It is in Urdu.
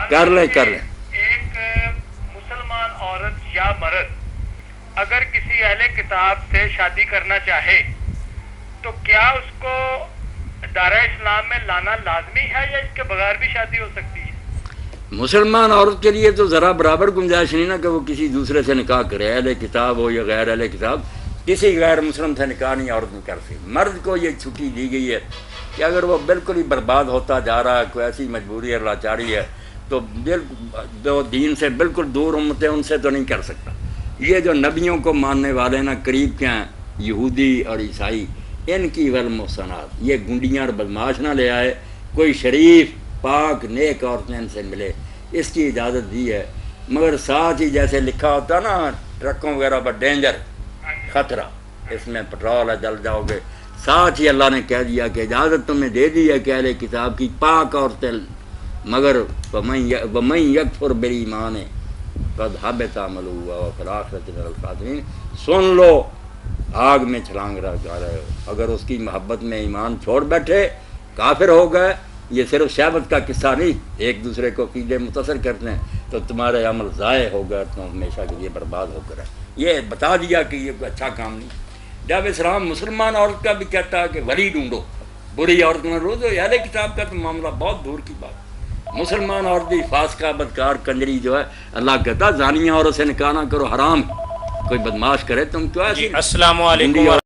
کر لیں ایک مسلمان عورت یا مرد اگر کسی اہل کتاب سے شادی کرنا چاہے تو کیا اس کو دائرہ اسلام میں لانا لازمی ہے یا اس کے بغیر بھی شادی ہو سکتی ہے؟ مسلمان عورت کے لیے تو ذرا برابر گنجائش نہیں نا کہ وہ کسی دوسرے سے نکاح کرے، اہل کتاب ہو یا غیر اہل کتاب، کسی غیر مسلم سے نکاح نہیں عورت نہیں کر سکتی۔ مرد کو یہ چھٹی دی گئی ہے کہ اگر وہ بالکل ہی برباد ہوتا جا رہا ہے، کوئی ایسی مجبوری اور لاچاری ہے تو جو دین سے بالکل دور امتیں ان سے تو نہیں کر سکتا۔ یہ جو نبیوں کو ماننے والے نا قریب کے ہیں یہودی اور عیسائی، ان کی والمحصنات، یہ گنڈیاں اور بدماش نہ لے آئے، کوئی شریف پاک نیک عورتیں ان سے ملے، اس کی اجازت دی ہے، مگر ساتھ ہی جیسے لکھا ہوتا نا ٹرکوں وغیرہ پر ڈینجر، خطرہ، اس میں پٹرول ہے جل جاؤ گے، ساتھ ہی اللہ نے کہہ دیا کہ اجازت تمہیں دے دی ہے کہ اہل کتاب کی پاک عورتیں، مگر وَمَن يَكْفُرْ بِالْإِيمَانِ قَدْ حَبِطَ عَمَلُهُ وَهُوَ فِي الْآخِرَةِ مِنَ الْخَاسِرِينَ۔ سن لو، آگ میں چھلانگ لگا رہے ہو، اگر اس کی محبت میں ایمان چھوڑ بیٹھے کافر ہو گئے، یہ صرف شہوت کا قصہ نہیں، ایک دوسرے کو عقیدے متصل کرتے ہیں تو تمہارے عمل ضائع ہو گئے، تم ہمیشہ کے لیے برباد ہو کر ہے۔ یہ بتا دیا کہ یہ کوئی اچھا کام نہیں۔ جب اسلام مسلمان عورت کا بھی کہتا ہے کہ ولی ڈھونڈو، بری عورت نہ ڈھونڈو، اہل کتاب کا تو معاملہ بہت دور کی بات۔ مسلمان عورت بھی فاسقہ بدکار کنجری جو ہے، اللہ کہتا زانیہ عورت سے نکاح نہ کرو، حرام۔ کوئی بدماش کرے تم کیوں ایسی السلام علیکم۔